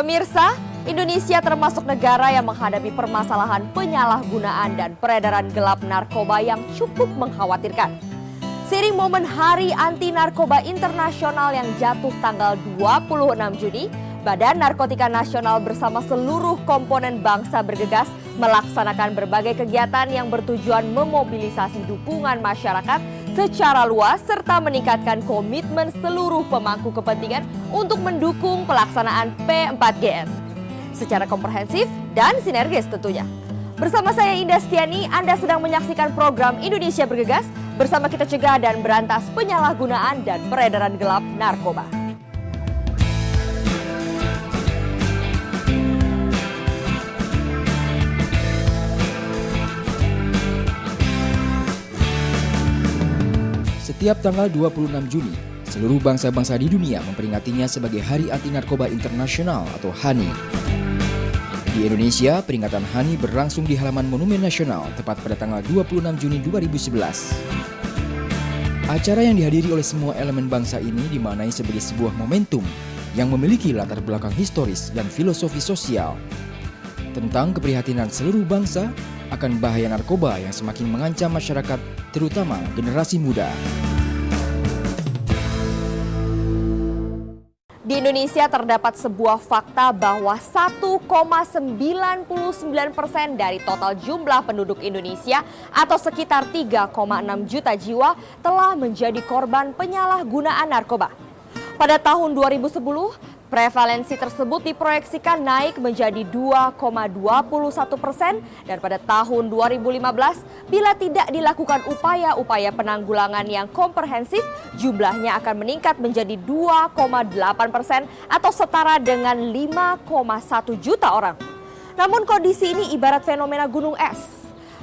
Pemirsa, Indonesia termasuk negara yang menghadapi permasalahan penyalahgunaan dan peredaran gelap narkoba yang cukup mengkhawatirkan. Seiring momen Hari Anti Narkoba Internasional yang jatuh tanggal 26 Juni, Badan Narkotika Nasional bersama seluruh komponen bangsa bergegas melaksanakan berbagai kegiatan yang bertujuan memobilisasi dukungan masyarakat secara luas serta meningkatkan komitmen seluruh pemangku kepentingan untuk mendukung pelaksanaan P4GN secara komprehensif dan sinergis tentunya. Bersama saya Indah Stiani, Anda sedang menyaksikan program Indonesia Bergegas bersama kita cegah dan berantas penyalahgunaan dan peredaran gelap narkoba. Setiap tanggal 26 Juni, seluruh bangsa-bangsa di dunia memperingatinya sebagai Hari Anti Narkoba Internasional atau HANI. Di Indonesia, peringatan HANI berlangsung di halaman Monumen Nasional tepat pada tanggal 26 Juni 2011. Acara yang dihadiri oleh semua elemen bangsa ini dimaknai sebagai sebuah momentum yang memiliki latar belakang historis dan filosofi sosial tentang keprihatinan seluruh bangsa akan bahaya narkoba yang semakin mengancam masyarakat, terutama generasi muda. Di Indonesia terdapat sebuah fakta bahwa 1,99% dari total jumlah penduduk Indonesia atau sekitar 3,6 juta jiwa telah menjadi korban penyalahgunaan narkoba. Pada tahun 2010, prevalensi tersebut diproyeksikan naik menjadi 2,21% dan pada tahun 2015 bila tidak dilakukan upaya-upaya penanggulangan yang komprehensif, jumlahnya akan meningkat menjadi 2,8% atau setara dengan 5,1 juta orang. Namun kondisi ini ibarat fenomena gunung es.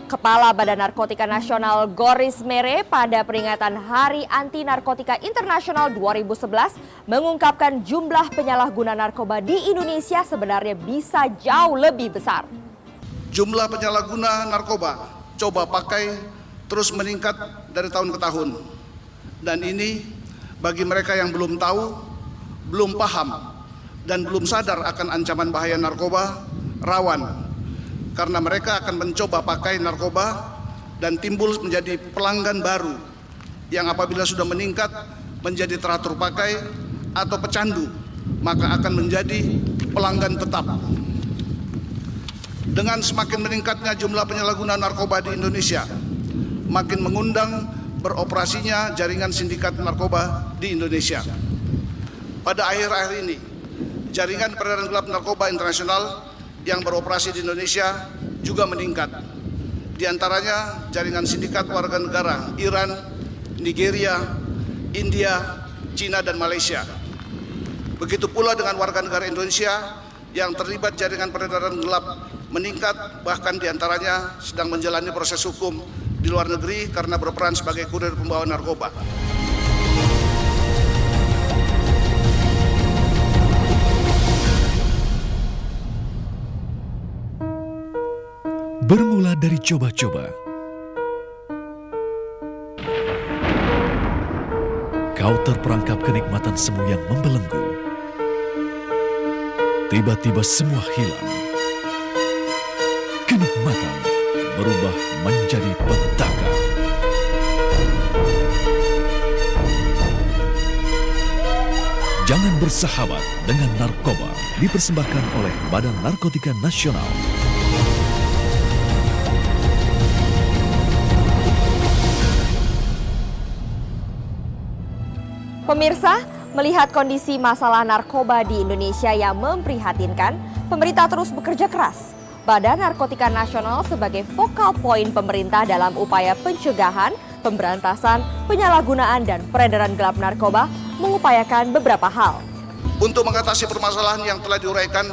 Kepala Badan Narkotika Nasional Goris Mere pada peringatan Hari Anti Narkotika Internasional 2011 mengungkapkan jumlah penyalahguna narkoba di Indonesia sebenarnya bisa jauh lebih besar. Jumlah penyalahguna narkoba coba pakai terus meningkat dari tahun ke tahun. Dan ini bagi mereka yang belum tahu, belum paham, dan belum sadar akan ancaman bahaya narkoba, rawan. Karena mereka akan mencoba pakai narkoba dan timbul menjadi pelanggan baru yang apabila sudah meningkat menjadi teratur pakai atau pecandu, maka akan menjadi pelanggan tetap. Dengan semakin meningkatnya jumlah penyalahguna narkoba di Indonesia, makin mengundang beroperasinya jaringan sindikat narkoba di Indonesia. Pada akhir-akhir ini, jaringan peredaran gelap narkoba internasional yang beroperasi di Indonesia juga meningkat. Di antaranya jaringan sindikat warga negara Iran, Nigeria, India, Cina, dan Malaysia. Begitu pula dengan warga negara Indonesia yang terlibat jaringan peredaran gelap meningkat, bahkan di antaranya sedang menjalani proses hukum di luar negeri karena berperan sebagai kurir pembawa narkoba. Bermula dari coba-coba, kau terperangkap kenikmatan semu yang membelenggu. Tiba-tiba semua hilang. Kenikmatan berubah menjadi petaka. Jangan bersahabat dengan narkoba, dipersembahkan oleh Badan Narkotika Nasional. Pemirsa, melihat kondisi masalah narkoba di Indonesia yang memprihatinkan, pemerintah terus bekerja keras. Badan Narkotika Nasional sebagai focal point pemerintah dalam upaya pencegahan, pemberantasan, penyalahgunaan, dan peredaran gelap narkoba mengupayakan beberapa hal. Untuk mengatasi permasalahan yang telah diuraikan,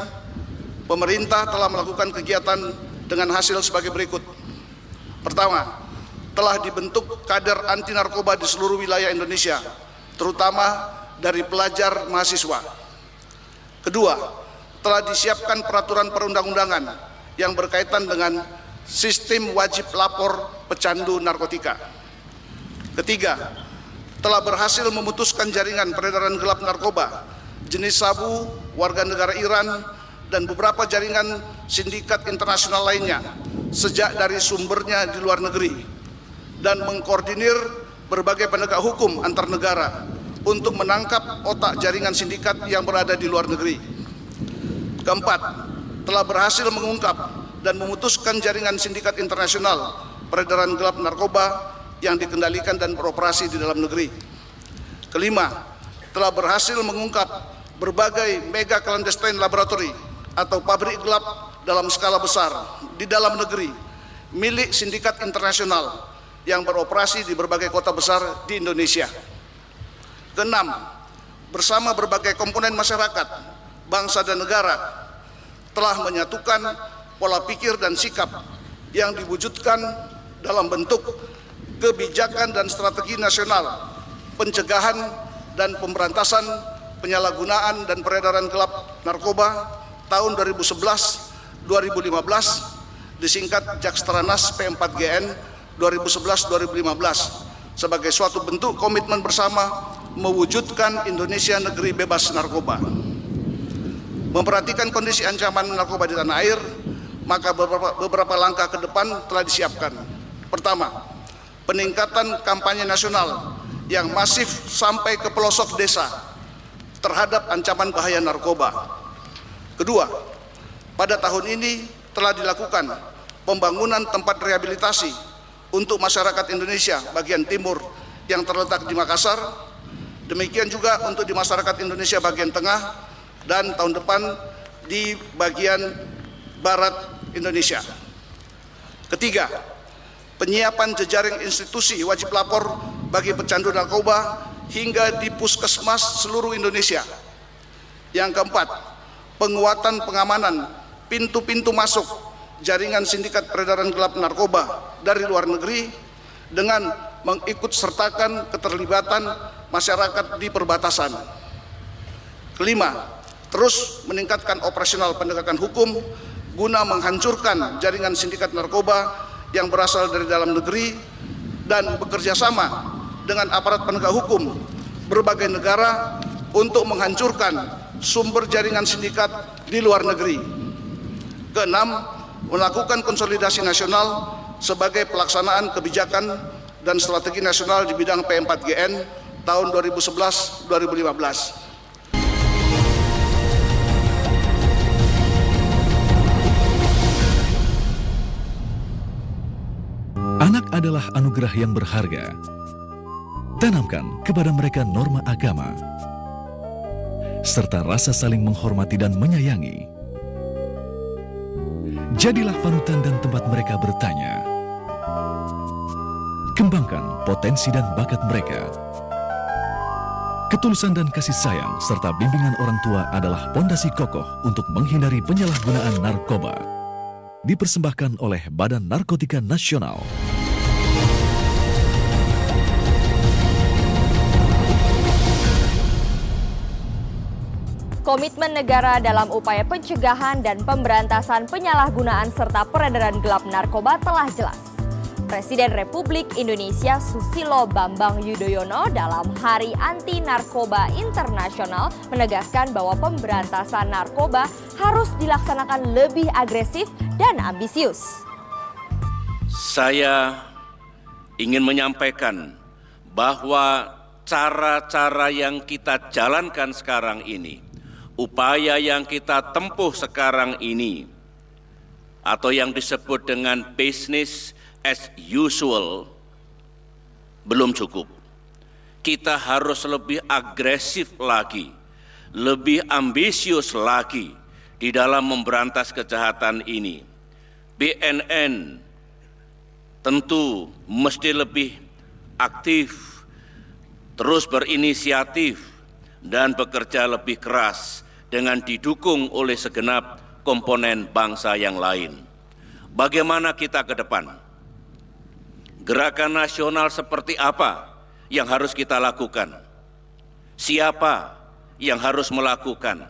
pemerintah telah melakukan kegiatan dengan hasil sebagai berikut. Pertama, telah dibentuk kader anti narkoba di seluruh wilayah Indonesia, terutama dari pelajar mahasiswa. Kedua, telah disiapkan peraturan perundang-undangan yang berkaitan dengan sistem wajib lapor pecandu narkotika. Ketiga, telah berhasil memutuskan jaringan peredaran gelap narkoba jenis sabu warga negara Iran, dan beberapa jaringan sindikat internasional lainnya sejak dari sumbernya di luar negeri dan mengkoordinir berbagai penegak hukum antar negara untuk menangkap otak jaringan sindikat yang berada di luar negeri. Keempat, telah berhasil mengungkap dan memutuskan jaringan sindikat internasional peredaran gelap narkoba yang dikendalikan dan beroperasi di dalam negeri. Kelima, telah berhasil mengungkap berbagai mega clandestine laboratory atau pabrik gelap dalam skala besar di dalam negeri milik sindikat internasional yang beroperasi di berbagai kota besar di Indonesia. Keenam, bersama berbagai komponen masyarakat, bangsa dan negara telah menyatukan pola pikir dan sikap yang diwujudkan dalam bentuk kebijakan dan strategi nasional pencegahan dan pemberantasan penyalahgunaan dan peredaran gelap narkoba tahun 2011-2015 disingkat Jakstranas P4GN 2011-2015 sebagai suatu bentuk komitmen bersama mewujudkan Indonesia negeri bebas narkoba. Memperhatikan kondisi ancaman narkoba di tanah air, maka beberapa langkah ke depan telah disiapkan. Pertama, peningkatan kampanye nasional yang masif sampai ke pelosok desa terhadap ancaman bahaya narkoba. Kedua, pada tahun ini telah dilakukan pembangunan tempat rehabilitasi untuk masyarakat Indonesia bagian timur yang terletak di Makassar, demikian juga untuk di masyarakat Indonesia bagian tengah, dan tahun depan di bagian barat Indonesia. Ketiga, penyiapan jejaring institusi wajib lapor bagi pecandu narkoba hingga di puskesmas seluruh Indonesia. Yang keempat, penguatan pengamanan pintu-pintu masuk jaringan sindikat peredaran gelap narkoba dari luar negeri dengan mengikutsertakan keterlibatan masyarakat di perbatasan. Kelima, terus meningkatkan operasional penegakan hukum guna menghancurkan jaringan sindikat narkoba yang berasal dari dalam negeri dan bekerja sama dengan aparat penegak hukum berbagai negara untuk menghancurkan sumber jaringan sindikat di luar negeri. Keenam, melakukan konsolidasi nasional sebagai pelaksanaan kebijakan dan strategi nasional di bidang P4GN tahun 2011-2015. Anak adalah anugerah yang berharga. Tanamkan kepada mereka norma agama, serta rasa saling menghormati dan menyayangi. Jadilah panutan dan tempat mereka bertanya. Kembangkan potensi dan bakat mereka. Ketulusan dan kasih sayang serta bimbingan orang tua adalah pondasi kokoh untuk menghindari penyalahgunaan narkoba. Dipersembahkan oleh Badan Narkotika Nasional. Komitmen negara dalam upaya pencegahan dan pemberantasan penyalahgunaan serta peredaran gelap narkoba telah jelas. Presiden Republik Indonesia Susilo Bambang Yudhoyono dalam Hari Anti Narkoba Internasional menegaskan bahwa pemberantasan narkoba harus dilaksanakan lebih agresif dan ambisius. Saya ingin menyampaikan bahwa cara-cara yang kita jalankan sekarang ini, upaya yang kita tempuh sekarang ini, atau yang disebut dengan business as usual, belum cukup. Kita harus lebih agresif lagi, lebih ambisius lagi di dalam memberantas kejahatan ini. BNN tentu mesti lebih aktif, terus berinisiatif, dan bekerja lebih keras dengan didukung oleh segenap komponen bangsa yang lain. Bagaimana kita ke depan? Gerakan nasional seperti apa yang harus kita lakukan? Siapa yang harus melakukan?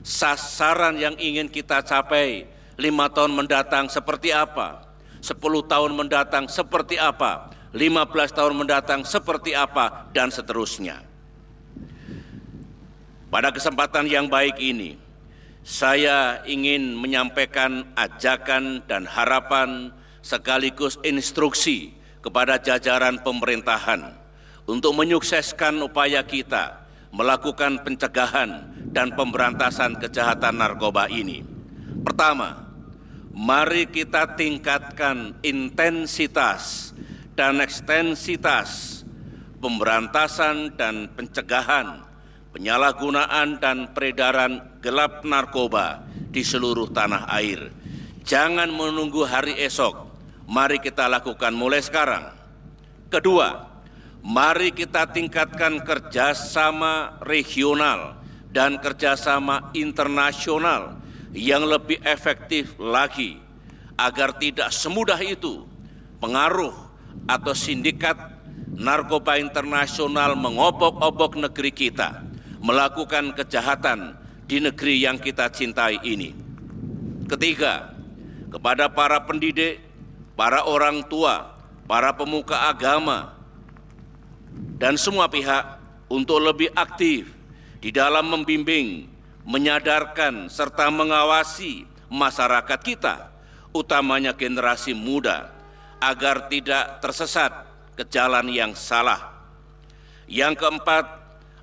Sasaran yang ingin kita capai 5 tahun mendatang seperti apa? 10 tahun mendatang seperti apa? 15 tahun mendatang seperti apa? Dan seterusnya. Pada kesempatan yang baik ini, saya ingin menyampaikan ajakan dan harapan sekaligus instruksi kepada jajaran pemerintahan untuk menyukseskan upaya kita melakukan pencegahan dan pemberantasan kejahatan narkoba ini. Pertama, mari kita tingkatkan intensitas dan ekstensitas pemberantasan dan pencegahan penyalahgunaan dan peredaran gelap narkoba di seluruh tanah air. Jangan menunggu hari esok, mari kita lakukan mulai sekarang. Kedua, mari kita tingkatkan kerjasama regional dan kerjasama internasional yang lebih efektif lagi, agar tidak semudah itu pengaruh atau sindikat narkoba internasional mengobok-obok negeri kita, melakukan kejahatan di negeri yang kita cintai ini. Ketiga, kepada para pendidik, para orang tua, para pemuka agama, dan semua pihak untuk lebih aktif di dalam membimbing, menyadarkan, serta mengawasi masyarakat kita, utamanya generasi muda, agar tidak tersesat ke jalan yang salah. Yang keempat,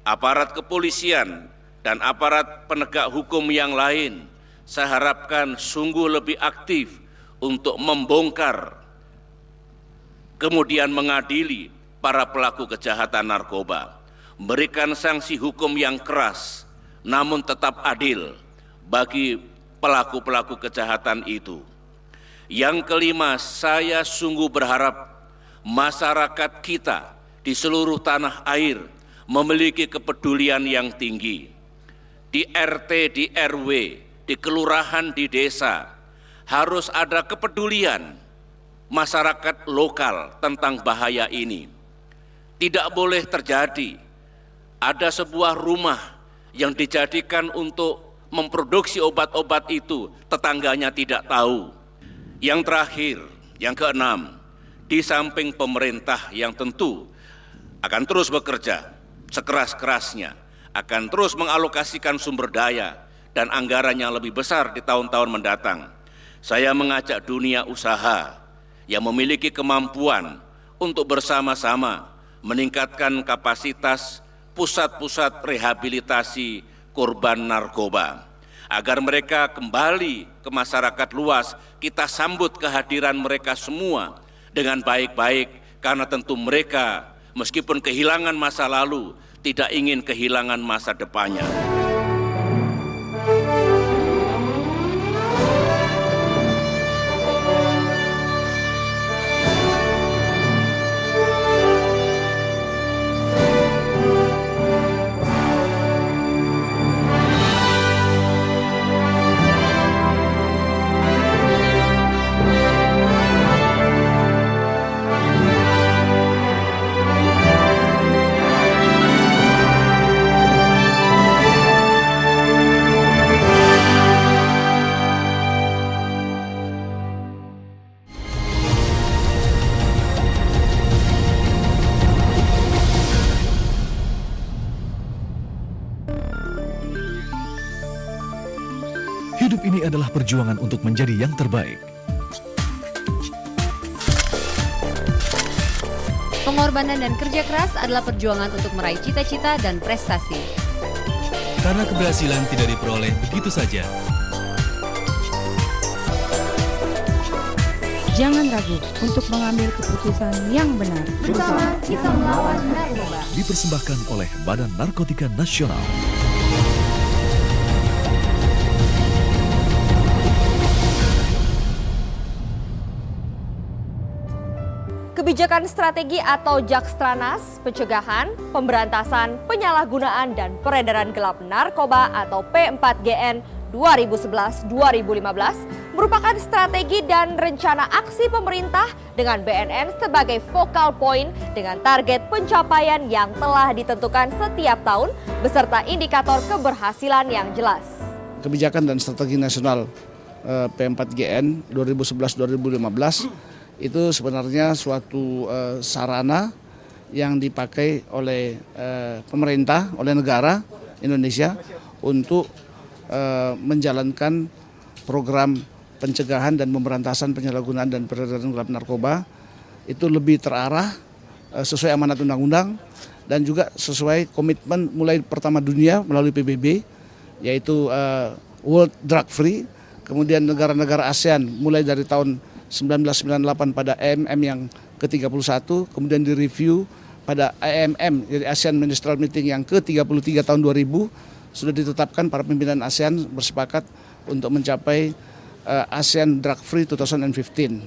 aparat kepolisian dan aparat penegak hukum yang lain, saya harapkan sungguh lebih aktif untuk membongkar, kemudian mengadili para pelaku kejahatan narkoba, memberikan sanksi hukum yang keras, namun tetap adil bagi pelaku-pelaku kejahatan itu. Yang kelima, saya sungguh berharap masyarakat kita di seluruh tanah air memiliki kepedulian yang tinggi. Di RT, di RW, di kelurahan, di desa, harus ada kepedulian masyarakat lokal tentang bahaya ini. Tidak boleh terjadi ada sebuah rumah yang dijadikan untuk memproduksi obat-obat itu, tetangganya tidak tahu. Yang terakhir, yang keenam, di samping pemerintah yang tentu akan terus bekerja sekeras-kerasnya, akan terus mengalokasikan sumber daya dan anggaran yang lebih besar di tahun-tahun mendatang, saya mengajak dunia usaha yang memiliki kemampuan untuk bersama-sama meningkatkan kapasitas pusat-pusat rehabilitasi korban narkoba, agar mereka kembali ke masyarakat luas. Kita sambut kehadiran mereka semua dengan baik-baik, karena tentu mereka meskipun kehilangan masa lalu, tidak ingin kehilangan masa depannya. Hidup ini adalah perjuangan untuk menjadi yang terbaik. Pengorbanan dan kerja keras adalah perjuangan untuk meraih cita-cita dan prestasi. Karena keberhasilan tidak diperoleh begitu saja. Jangan ragu untuk mengambil keputusan yang benar. Bersama kita melawan narkoba. Dipersembahkan oleh Badan Narkotika Nasional. Kebijakan strategi atau Jakstranas, pencegahan, pemberantasan, penyalahgunaan, dan peredaran gelap narkoba atau P4GN 2011-2015 merupakan strategi dan rencana aksi pemerintah dengan BNN sebagai focal point dengan target pencapaian yang telah ditentukan setiap tahun beserta indikator keberhasilan yang jelas. Kebijakan dan strategi nasional P4GN 2011-2015 itu sebenarnya suatu sarana yang dipakai oleh pemerintah, oleh negara Indonesia untuk menjalankan program pencegahan dan pemberantasan penyalahgunaan dan peredaran gelap narkoba itu lebih terarah, sesuai amanat undang-undang, dan juga sesuai komitmen mulai pertama dunia melalui PBB, yaitu World Drug Free, kemudian negara-negara ASEAN mulai dari tahun 1998 pada AMM yang ke-31, kemudian direview pada AMM, jadi ASEAN Ministerial Meeting yang ke-33 tahun 2000, sudah ditetapkan para pimpinan ASEAN bersepakat untuk mencapai ASEAN Drug Free 2015.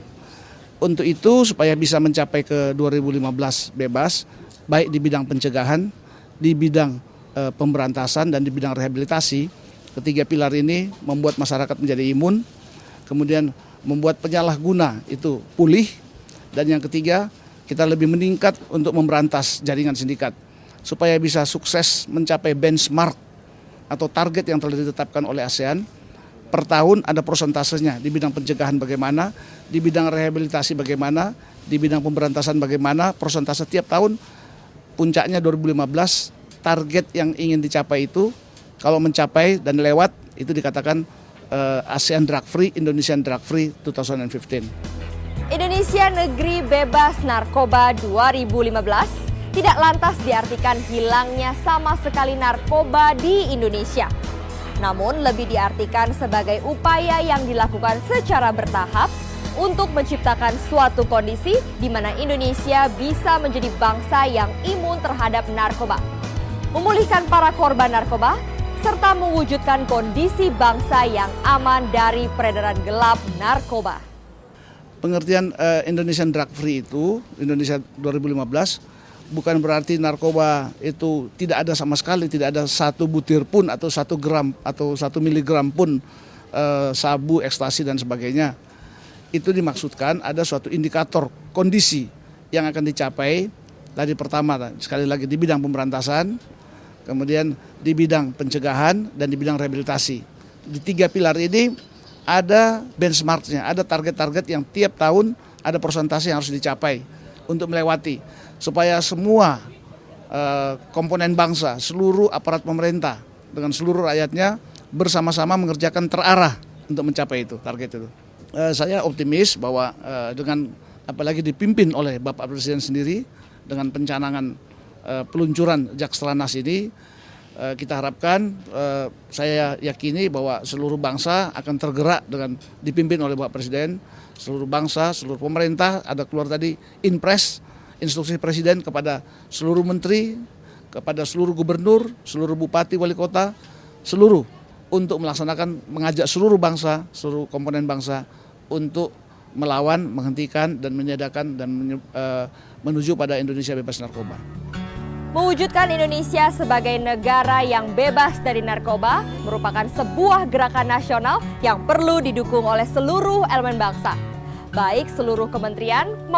Untuk itu, supaya bisa mencapai ke 2015 bebas, baik di bidang pencegahan, di bidang pemberantasan, dan di bidang rehabilitasi, ketiga pilar ini membuat masyarakat menjadi imun, kemudian membuat penyalahguna itu pulih, dan yang ketiga, kita lebih meningkat untuk memberantas jaringan sindikat, supaya bisa sukses mencapai benchmark atau target yang telah ditetapkan oleh ASEAN. Per tahun ada prosentasenya, di bidang pencegahan bagaimana, di bidang rehabilitasi bagaimana, di bidang pemberantasan bagaimana, prosentase tiap tahun. Puncaknya 2015, target yang ingin dicapai itu, kalau mencapai dan lewat, itu dikatakan ASEAN Drug Free, Indonesian Drug Free 2015. Indonesia Negeri Bebas Narkoba 2015 tidak lantas diartikan hilangnya sama sekali narkoba di Indonesia. Namun lebih diartikan sebagai upaya yang dilakukan secara bertahap untuk menciptakan suatu kondisi di mana Indonesia bisa menjadi bangsa yang imun terhadap narkoba, memulihkan para korban narkoba, serta mewujudkan kondisi bangsa yang aman dari peredaran gelap narkoba. Pengertian Indonesian Drug Free itu, Indonesia 2015, bukan berarti narkoba itu tidak ada sama sekali, tidak ada satu butir pun atau 1 gram atau 1 miligram pun sabu, ekstasi dan sebagainya. Itu dimaksudkan ada suatu indikator kondisi yang akan dicapai. Tadi pertama, sekali lagi di bidang pemberantasan, kemudian di bidang pencegahan, dan di bidang rehabilitasi. Di 3 pilar ini ada benchmarknya, ada target-target yang tiap tahun ada persentase yang harus dicapai untuk melewati, supaya semua komponen bangsa, seluruh aparat pemerintah dengan seluruh rakyatnya bersama-sama mengerjakan terarah untuk mencapai itu, target itu. Saya optimis bahwa dengan apalagi dipimpin oleh Bapak Presiden sendiri, dengan pencanangan peluncuran Jakstranas ini, kita harapkan, saya yakini bahwa seluruh bangsa akan tergerak dengan dipimpin oleh Bapak Presiden. Seluruh bangsa, seluruh pemerintah, ada keluar tadi Inpres, instruksi Presiden kepada seluruh menteri, kepada seluruh gubernur, seluruh bupati, wali kota, seluruh, untuk melaksanakan, mengajak seluruh bangsa, seluruh komponen bangsa untuk melawan, menghentikan, dan meniadakan, dan menuju pada Indonesia bebas narkoba. Mewujudkan Indonesia sebagai negara yang bebas dari narkoba merupakan sebuah gerakan nasional yang perlu didukung oleh seluruh elemen bangsa, baik seluruh kementerian maupun